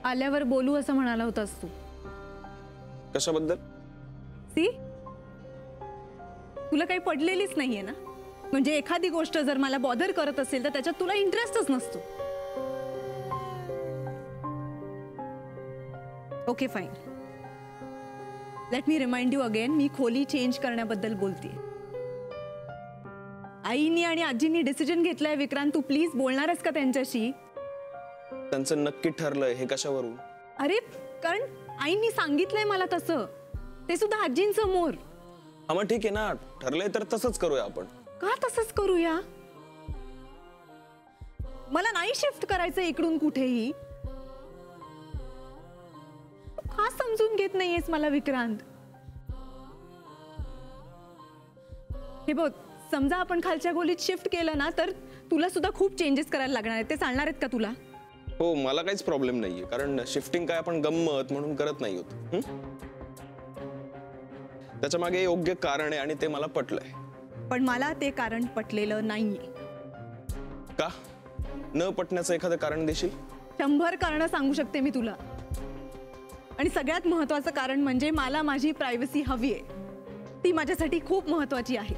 आल्यावर बोलू असं म्हणाला होतास तू. कशाबद्दल? सी, तुला काही पडलेलीच नाहीये ना. म्हणजे एखादी गोष्ट जर मला बॉदर करत असेल तर त्याच्यात तुला इंटरेस्टच नसतो. Okay fine, let me remind you again, मी खोली चेंज करण्याबद्दल बोलते. आईनी आणि आजींनी डिसिजन घेतलाय विक्रांत, तू प्लीज बोलणार आहेस का त्यांच्याशी? त्यांचं नक्की ठरलंय हे कशावरून? अरे कारण आईनी सांगितलंय मला तसं, ते सुद्धा आजींसमोर. हा मग ठीक आहे ना, ठरलंय तर तसंच करूया आपण. का तसंच करूया? मला नाही शिफ्ट करायचं इकडून कुठेही. का समजून घेत नाहीयेस मला विक्रांत? हे बघ, समजा आपण खालच्या खोलीत शिफ्ट केलं ना तर तुला सुद्धा खूप चेंजेस करायला लागणार आहेत. ते चालणार आहेत का तुला? हो, मला काहीच प्रॉब्लेम नाहीये, कारण शिफ्टिंग काय आपण गंमत म्हणून करत नाही होत. त्याच्या मागे योग्य कारण आहे आणि ते मला पटलंय. पण मला ते कारण पटलेलं नाहीये. का? न पटण्याचं एखादं कारण देशील? 100 कारणं सांगू शकते मी तुला. आणि सगळ्यात महत्त्वाचं कारण म्हणजे मला माझी प्रायव्हसी हवी आहे. ती माझ्यासाठी खूप महत्त्वाची आहे.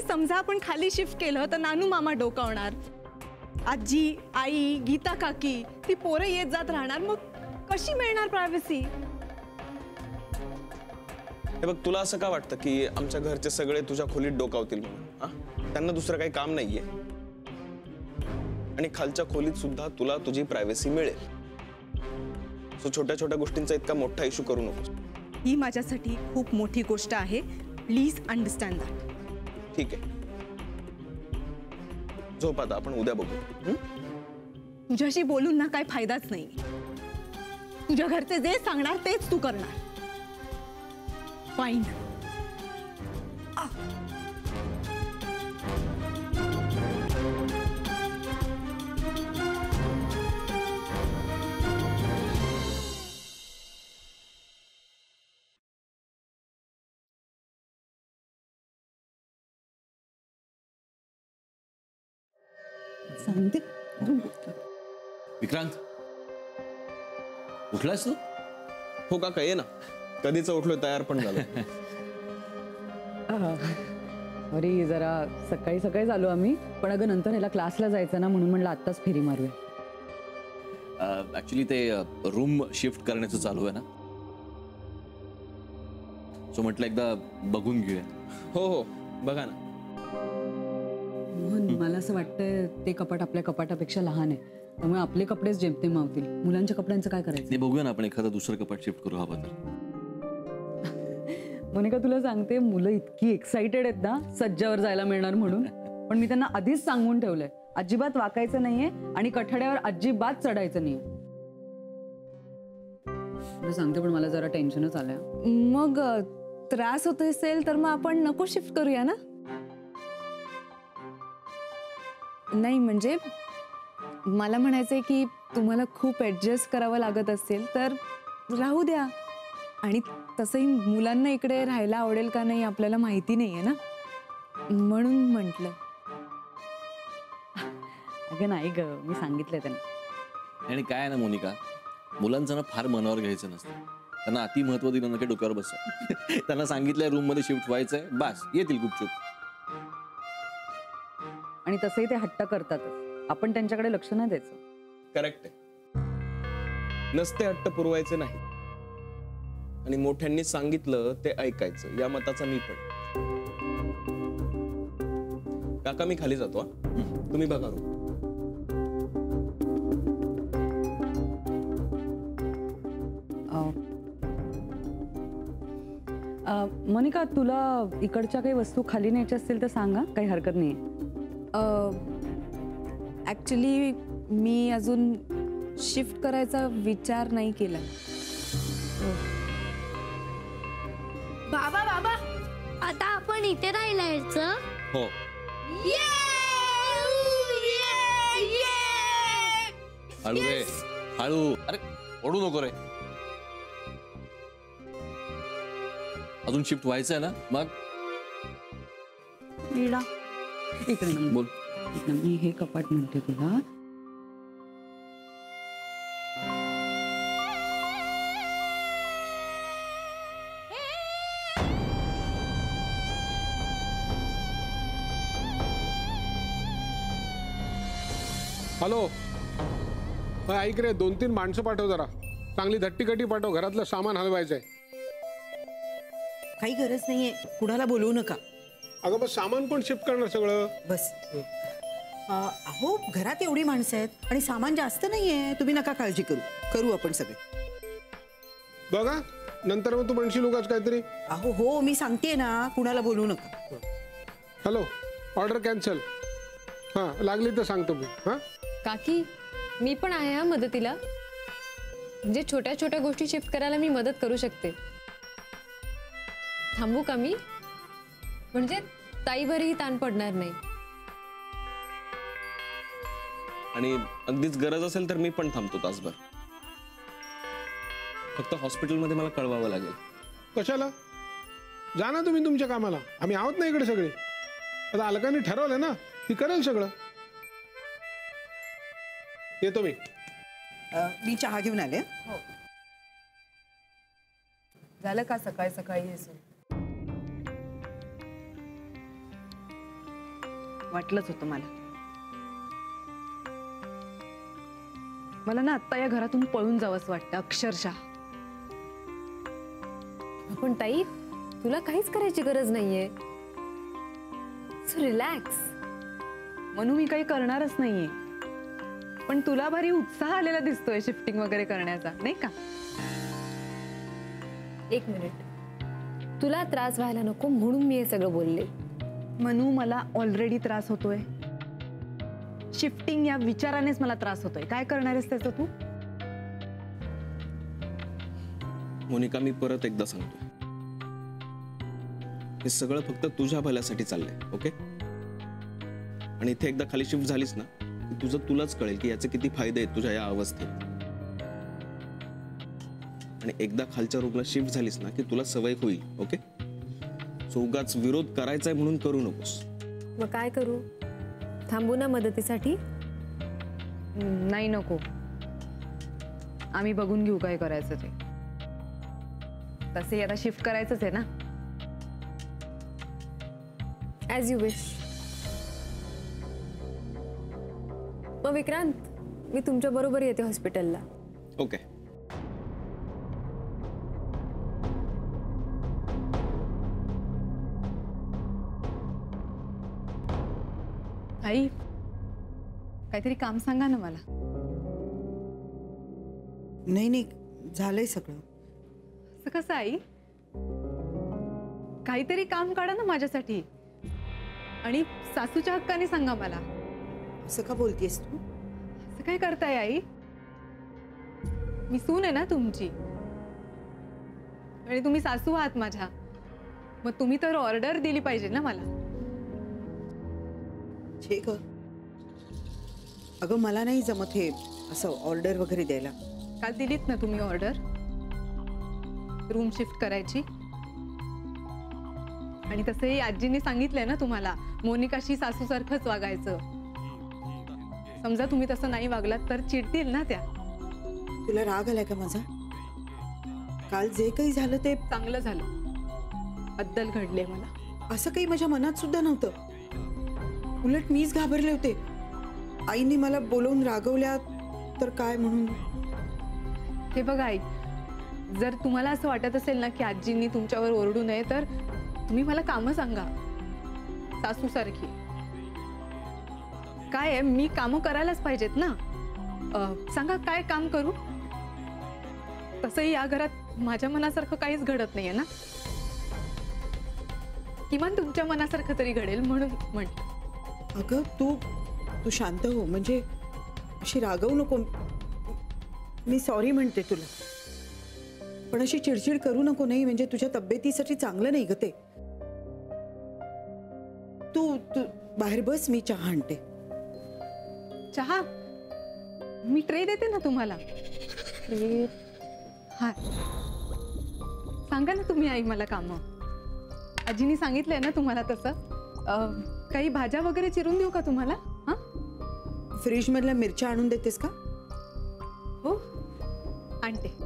समजा आपण खाली शिफ्ट केलं तर नानू मामा डोकावणार, आजी, आई, गीता काकी, ती पोरं येत जात राहणार. मग कशी मिळणार प्रायव्हसी? हे बघ, तुला असं का वाटतं की आमच्या घरचे सगळे तुझ्या खोलीत डोकावतील म्हणून? त्यांना दुसरं काही काम नाहीये आणि खालच्या खोलीत सुद्धा तुला तुझी प्रायव्हसी मिळेल. सो छोट्या छोट्या गोष्टींचा इतका मोठा इश्यू करू नकोस. ही माझ्यासाठी खूप मोठी गोष्ट आहे. Please understand that. ठीक आहे, झोप आता, आपण उद्या बघू. तुझ्याशी बोलून ना काय फायदाच नाही. तुझ्या घरचे जे सांगणार तेच तू करणार. फाईन. सांगते. विक्रांत, उठलास तू? हो का, ये ना. कधीच उठलोय, तयार पण झालो. अरे जरा सकाळी सकाळी आलो आम्ही, पण अगं नंतर ह्याला क्लासला जायचं ना, म्हणून म्हणलं आत्ताच फेरी मारूया. ऍक्च्युली ते रूम शिफ्ट करण्याचं चालू आहे ना, सो म्हटलं एकदा बघून घेऊया. हो हो, बघा ना. मोहन, मला असं वाटतंय ते कपाट आपल्या कपाटापेक्षा लहान आहे, त्यामुळे आपले कपडेच जेमतेम मावतील. मुलांच्या कपड्यांचं काय करायचं? ते बघूया ना, आपण एखादं दुसरं कपाट शिफ्ट करू हवं तर. मोनिका, तुला सांगते, मुलं इतकी एक्साइटेड आहेत ना सज्जावर जायला मिळणार म्हणून. पण मी त्यांना आधीच सांगून ठेवलंय, अजिबात वाकायचं नाहीये आणि कठड्यावर अजिबात चढायचं नाहीये. तुला सांगते, पण मला जरा टेन्शनच आलंय. मग त्रास होत असेल तर मग आपण नको शिफ्ट करूया ना. नाही म्हणजे मला म्हणायचंय की तुम्हाला खूप ऍडजस्ट करावं लागत असेल तर राहू द्या. आणि तसंही मुलांना इकडे राहायला आवडेल का नाही आपल्याला माहिती नाहीये ना, म्हणून म्हटलं. अगं नाही ग, मी सांगितलंय त्यांना. आणि काय आहे ना मोनिका, मुलांचं ना फार मनावर घ्यायचं नसतं. त्यांना अति महत्व दिलं ना की डोक्यावर बसतं. त्यांना सांगितलंय रूम मध्ये शिफ्ट व्हायचंय, बस येतील गुपचूप. आणि तसंही ते हट्ट करतातच, आपण त्यांच्याकडे लक्ष नाही द्यायचं. करेक्ट आहे. नसते हट्ट पुरवायचे नाही आणि मोठ्यांनी सांगितलं ते ऐकायचं, या मताचा मी पण. काका, मी खाली जातो. तुम्ही बघा रूम. मोनिका, तुला इकडच्या काही वस्तू खाली न्यायच्या असतील तर सांगा, काही हरकत नाही. ऍक्च्युली मी अजून शिफ्ट करायचा विचार नाही केला. बाबा बाबा, आता आपण इथे राहायला यायचं. हो. हळू रे, हळू. अरे ओढू नको रे. अजून शिफ्ट व्हायचंय ना, मग इकडे बोल. मी हे कपाट म्हणते तुला. हॅलो, ऐक रे, 2-3 माणसं पाठव जरा. चांगली धट्टीकटी पाठव, घरातलं सामान हलवायचंय. काही गरज नाहीये, कुणाला बोलवू नका. अगं बस सामान कोण शिफ्ट करणार सगळं? बस. अहो, घरात एवढी माणसं आहेत आणि सामान जास्त नाहीये. तुम्ही नका काळजी करू आपण सगळे. बघा, नंतर मग तू म्हणशील उगाच काहीतरी. अहो हो, मी सांगते ना, कुणाला बोलवू नका. Hello, order cancel. हां, लागली तर सांगतो मी. हां, काकी, मी पण आहे हा मदतीला. म्हणजे छोट्या छोट्या गोष्टी शिफ्ट करायला मी मदत करू शकते. थांबू का मी? म्हणजे ताईवरही ताण पडणार नाही. आणि अगदीच गरज असेल तर मी पण थांबतो तासभर. फक्त हॉस्पिटलमध्ये मला कळवावं लागेल. कशाला? जा ना तुम्ही तुमच्या कामाला. आम्ही आहोत ना इकडे सगळे. आता अलकाने ठरवलं ना, ती करेल सगळं. येतो मी. मी चहा घेऊन आले. झालं का सकाळी सकाळी हे सुरू? वाटलंच होतं मला ना आत्ता या घरातून पळून जावंच वाटतं अक्षरशः. पण ताई, तुला काहीच करायची गरज नाहीये. So relax. म्हणून मी काही करणारच नाहीये. पण तुला भारी उत्साह आलेला दिसतोय शिफ्टिंग वगैरे करण्याचा, नाही का? एक मिनिट. तुला त्रास व्हायला नको म्हणून मी हे सगळं बोलले. मनू, मला ऑलरेडी त्रास होतोय. शिफ्टिंग या विचारानेच मला त्रास होतोय. काय करणार आहेस त्याचं तू? मोनिका, मी परत एकदा सांगतोय, हे सगळं फक्त तुझ्या भल्यासाठी चाललंय. ओके? आणि इथे एकदा खाली शिफ्ट झालीस ना, तुलाच कळेल की याचे किती फायदे आहेत तुझ्या या अवस्थेत. आणि एकदा खालच्या रूमला शिफ्ट झालीस ना की तुला सवय होईल. ओके? सो उगाच विरोध करायचाय म्हणून करू नकोस. मग काय करू? थांबू ना मदतीसाठी? नाही, नको. आम्ही बघून घेऊ काय करायचं ते. तसे आता शिफ्ट करायचंच आहे ना. As you wish. मग विक्रांत, मी तुमच्या बरोबर येते हॉस्पिटलला. ओके. आई, काहीतरी काम सांगा ना मला. नाही, झालंय सगळं. असं कसं आई? काहीतरी काम काढा ना माझ्यासाठी. आणि सासूच्या हक्काने सांगा मला. असं का बोलतेस तू? असं काय करताय आई? मी सून आहे ना तुमची, आणि तुम्ही सासू आहात माझ्या. मग तुम्ही तर ऑर्डर दिली पाहिजे ना मला. छे ग, अगं मला नाही जमत हे असं ऑर्डर वगैरे द्यायला. काल दिलीत ना तुम्ही ऑर्डर रूम शिफ्ट करायची. आणि तसंही आजींनी सांगितलंय ना तुम्हाला, मोनिकाशी सासूसारखंच वागायचं. समजा तुम्ही तसं नाही वागलात तर चिडतील ना त्या. तुला राग आलाय का माझा? काल जे काही झालं ते चांगलं झालं. अद्दल घडले मला. असं काही माझ्या मनात सुद्धा नव्हतं. उलट मीच घाबरले होते. आईने मला बोलवून रागवल्या तर काय म्हणून. हे बघा आई, जर तुम्हाला असं वाटत असेल ना की आजींनी तुमच्यावर ओरडू नये, तर तुम्ही मला कामं सांगा सासूसारखी. काय आहे, मी कामं करायलाच पाहिजेत ना. सांगा काय काम करू. तसंही या घरात माझ्या मनासारखं काहीच घडत नाहीये ना. किमान तुमच्या मनासारखं तरी घडेल म्हणून म्हटलं. अगं तू शांत हो. म्हणजे अशी रागवू नको. मी सॉरी म्हणते तुला, पण अशी चिडचिड करू नको. नाही म्हणजे तुझ्या तब्येतीसाठी चांगलं नाही ग ते. तू बाहेर बस, मी चहा आणते. चहा? मी ट्रे देते ना तुम्हाला. हा, सांगा ना तुम्ही आई मला कामं. आजीनी सांगितलंय ना तुम्हाला तसं. काही भाज्या वगैरे चिरून देऊ का तुम्हाला? हा, फ्रीज मधल्या मिरच्या आणून देतेस का? हो, आणते.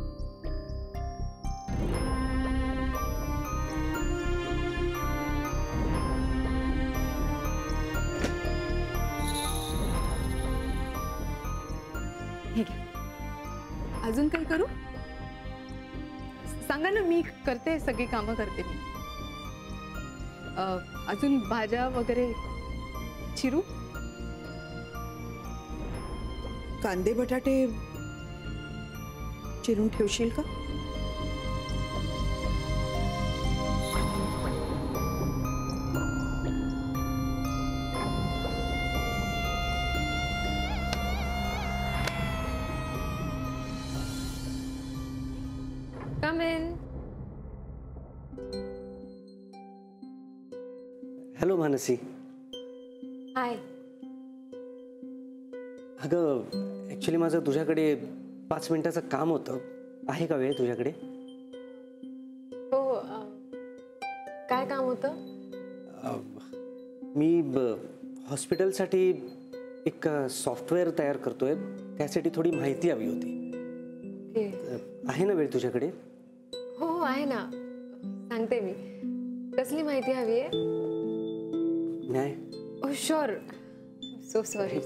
हे घे. अजून काही करू? सांगा ना, मी करते, सगळी कामं करते मी. अजून भाज्या वगैरे चिरू? कांदे बटाटे चिरून ठेवशील का? कम इन. हॅलो मानसी. हाय. अगं ॲक्च्युली माझं तुझ्याकडे 5 मिनिटाचं काम होतं. आहे का वेळ तुझ्याकडे? हो हो. काय काम होतं? मी हॉस्पिटलसाठी एक सॉफ्टवेअर तयार करतोय, त्यासाठी थोडी माहिती हवी होती. ओके. आहे ना वेळ तुझ्याकडे? हो हो आहे ना, सांगते मी. कसली माहिती हवी आहे? नाही. ओ शुअर. So sorry.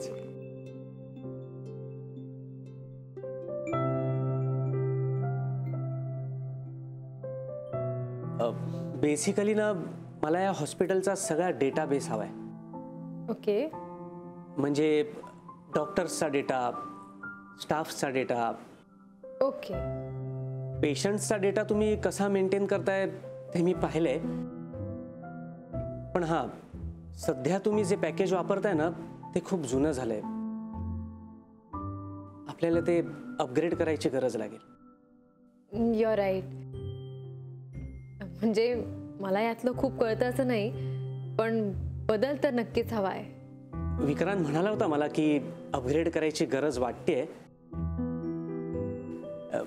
बेसिकली ना मला या हॉस्पिटलचा सगळा डेटाबेस हवा आहे. ओके. म्हणजे डॉक्टर्सचा डेटा, स्टाफचा डेटा. ओके. पेशंट्सचा डेटा तुम्ही कसा मेंटेन करताय ते मी पाहिलंय. पण हां, सध्या तुम्ही जे पॅकेज वापरताय ना ते खूप जुनं झालंय. आपल्याला ते अपग्रेड करायची गरज लागेल. You're right. म्हणजे मला यातलं खूप कळतं असं नाही, पण बदल तर नक्कीच हवा आहे. विक्रांत म्हणाला होता मला की अपग्रेड करायची गरज वाटतेय.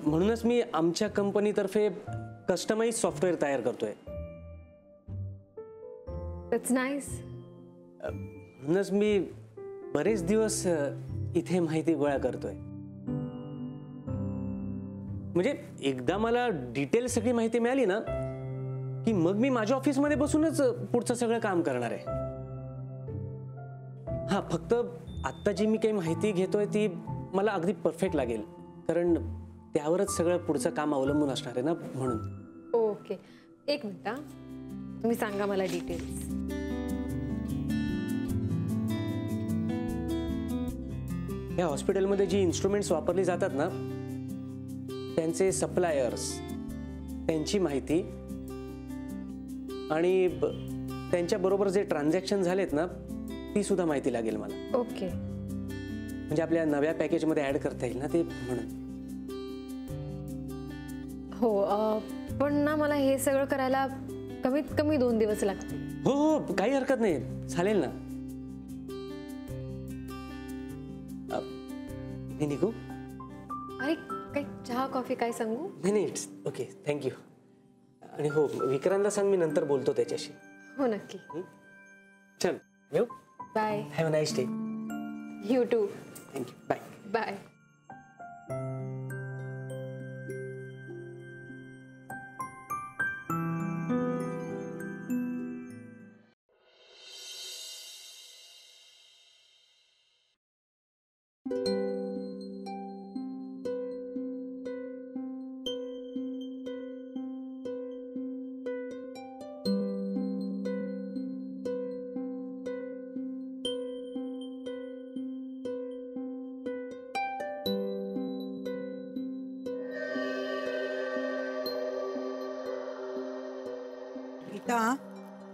म्हणूनच मी आमच्या कंपनीतर्फे कस्टमाइज सॉफ्टवेअर तयार करतोय. That's nice. म्हणूनच मी बरेच दिवस इथे माहिती गोळा करतोय. म्हणजे एकदा मला डिटेल सगळी माहिती मिळाली ना की मग मी माझ्या ऑफिसमध्ये बसूनच पुढचं सगळं काम करणार आहे. हा, फक्त आत्ता जी मी काही माहिती घेतोय ती मला अगदी परफेक्ट लागेल, कारण त्यावरच सगळं पुढचं काम अवलंबून असणार आहे ना, म्हणून. ओके. एक मिनिट हा. तुम्ही सांगा मला डिटेल्स. या हॉस्पिटलमध्ये जी इन्स्ट्रुमेंट्स वापरली जातात ना त्यांचे सप्लायर्स, त्यांची माहिती आणि त्यांच्याबरोबर जे ट्रान्झॅक्शन झालेत ना ती सुद्धा माहिती लागेल मला. ओके. म्हणजे आपल्या नव्या पॅकेजमध्ये ऍड करता येईल ना ते, म्हणून. हो. पण ना मला हे सगळं करायला कमीत कमी 2 दिवस लागतील. हो हो, काही हरकत नाही, चालेल ना. मी निघू? अरे काही चहा कॉफी काय सांगू? नाही नाही, इट्स ओके, थँक्यू. आणि हो, विक्रांतला सांग मी नंतर बोलतो त्याच्याशी. हो नक्की. चल येऊ. Bye. Have a nice day. You too. Thank you. Bye. Bye.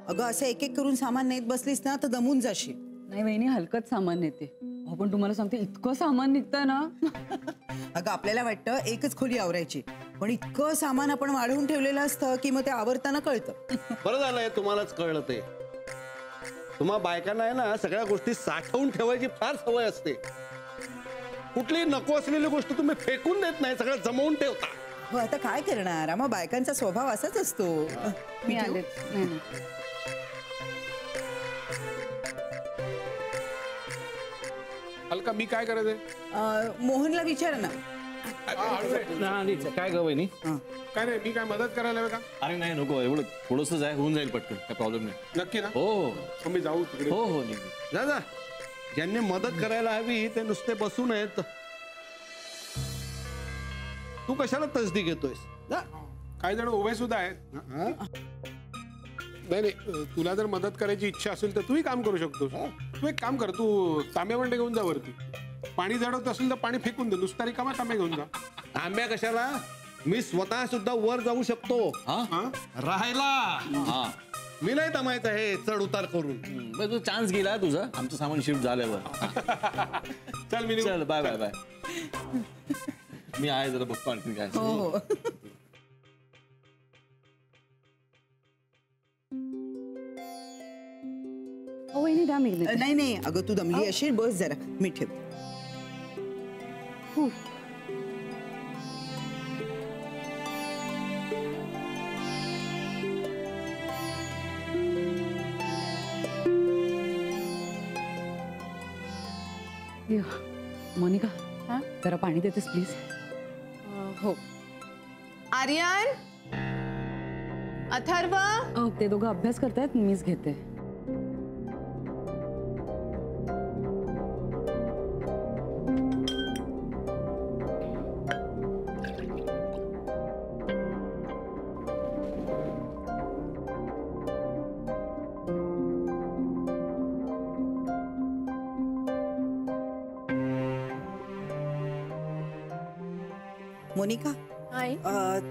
अगं असं एक एक करून सामान नेत बसलीस ना तर दमून जाशील. नाही वहिनी, हलकत सामान नेते. हो पण तुम्हाला सांगते, इतकं सामान निघतंय ना. अगं आपल्याला वाटतं एकच खोली आवरायची, पण इतकं सामान आपण वाढवून ठेवलेलं असतं की मग ते आवरताना कळतं. बरं झालंय तुम्हालाच कळलं ते. तुम्हा बायकांना आहे ना सगळ्या गोष्टी साठवून ठेवायची फार सवय असते. कुठली नको असलेली गोष्ट तुम्ही फेकून देत नाही, सगळं जमवून ठेवता. हो आता काय करणार, आम्हा बायकांचा स्वभाव असाच असतो. मी आले. अलका, मी काय करायचंय? मोहनला विचार ना. काय ग वहिनी? काय नाही, मी काय मदत करायला हवी का? अरे नाही नको, एवढं थोडंसं जाय, होऊन जाईल पटकन, काय प्रॉब्लेम नाही. नक्की ना? हो मग मी जाऊ तिकडे? हो हो निघू. जा जा. ज्यांनी मदत करायला हवी ते नुसते बसू नयेत. तू कशाला तसदी घेतोयस जा. काही जण उभे सुद्धा आहेत. हा? नाही नाही, तुला जर मदत करायची इच्छा असेल तर तूही काम करू शकतोस. तू एक काम कर, तू तांब्या बंडे घेऊन जा वरती. पाणी जडवत असेल तर पाणी फेकून दे, नुसता रिकामा तांब्या घेऊन जा. आंब्या कशाला, मी स्वतः सुद्धा वर जाऊ शकतो हा? राहायला. हा मी नाही दमायचं हे चढ उतार करून. बरं, तू चान्स गेला तुझा, आमचं सामान शिफ्ट झाल्यावर. चल मी निघू. चल बाय बाय बाय. मी आहे जरा बघतो आणखी काय हो असेल. हो. हो वहिनी द्या मी नाही नाही अगं, तू दमली असेल, बस जरा, मी ठेव. मोनिका जरा पाणी देतेस प्लीज. हो. आर्यन, अथर्व, ते दोघं अभ्यास करतायत, मीच घेते. मोनिका,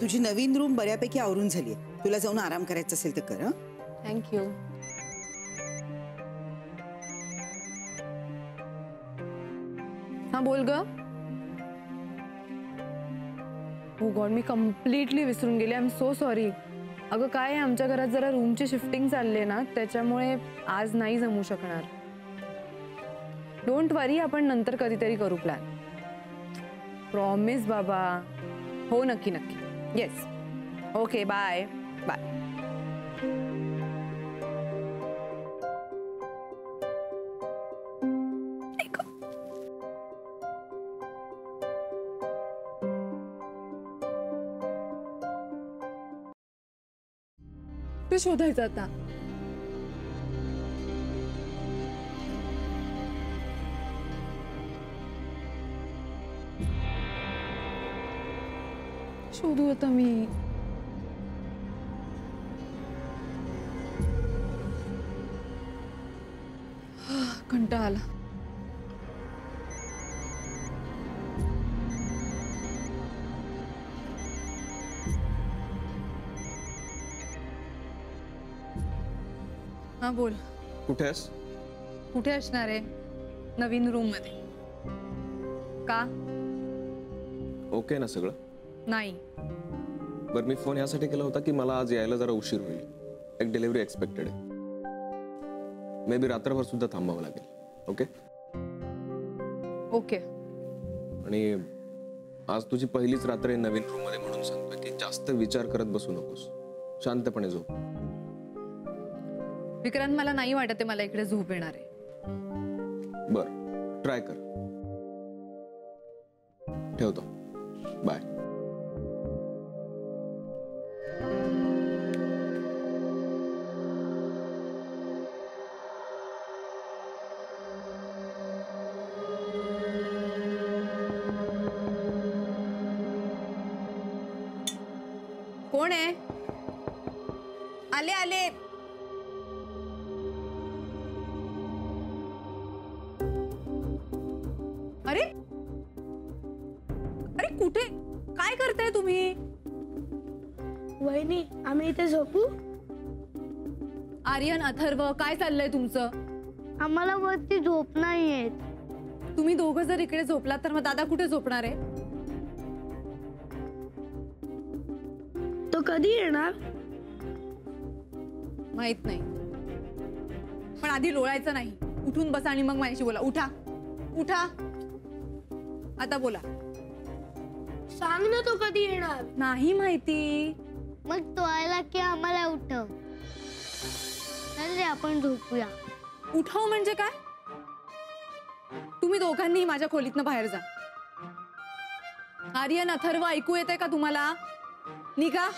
तुझी नवीन रूम बऱ्यापैकी आवरून झाली आहे. तुला जाऊन आराम करायचा असेल तर कर. हं? थँक्यू. हा बोल ग. हो गॉड, मी कम्प्लिटली विसरून गेले. I am so sorry. अगं काय आहे, आमच्या घरात जरा रूमची शिफ्टिंग चालली आहे ना, त्याच्यामुळे आज नाही जमू शकणार. डोंट वरी, आपण नंतर कधीतरी करू प्लॅन. प्रॉमिस बाबा. हो नक्की नक्की. येस. Okay bye bye. ते शोधायचं आता. शोधू आता मी. कंटाळा आला. हा बोल. कुठे आहेस? कुठे असणार आहे? नवीन रूम मध्ये. का? ओके ना सगळं? नाही. बरं, मी फोन यासाठी केला होता की मला आज यायला जरा उशीर होईल. एक डिलिव्हरी एक्सपेक्टेड आहे. मे बी रात्रभर सुद्धा थांबावं लागेल. Okay okay. आणि आज तुझी पहिलीच रात्र आहे नवीन रूम मध्ये, म्हणून सांगतोय की जास्त विचार करत बसू नकोस. शांतपणे झोप. विक्रांत, मला नाही वाटत आहे मला इकडे झोप येणार आहे. बर, ट्राय कर. ठेवतो. बाय. कोण आहे? आले आले. अरे अरे कुठे काय करताय तुम्ही? वहिनी, आम्ही इथे झोपू? आर्यन, अथर्व, काय चाललंय तुमचं? आम्हाला वरती झोप नाही येत. तुम्ही दोघं जर इकडे झोपलात तर मग दादा कुठे झोपणार आहे? तो कधी येणार? माहित नाही. पण आधी लोळायचं नाही. उठून बसा आणि मग माझ्याशी बोला. उठा उठा. आता बोला. सांग ना, तो कधी येणार? नाही माहिती. मग तो आला की आम्हाला उठव. चल रे, आपण झोपूया. उठव म्हणजे काय? तुम्ही दोघांनी माझ्या खोलीतनं बाहेर जा. आर्यन, अथर्व, ऐकू येतंय का तुम्हाला? निघा.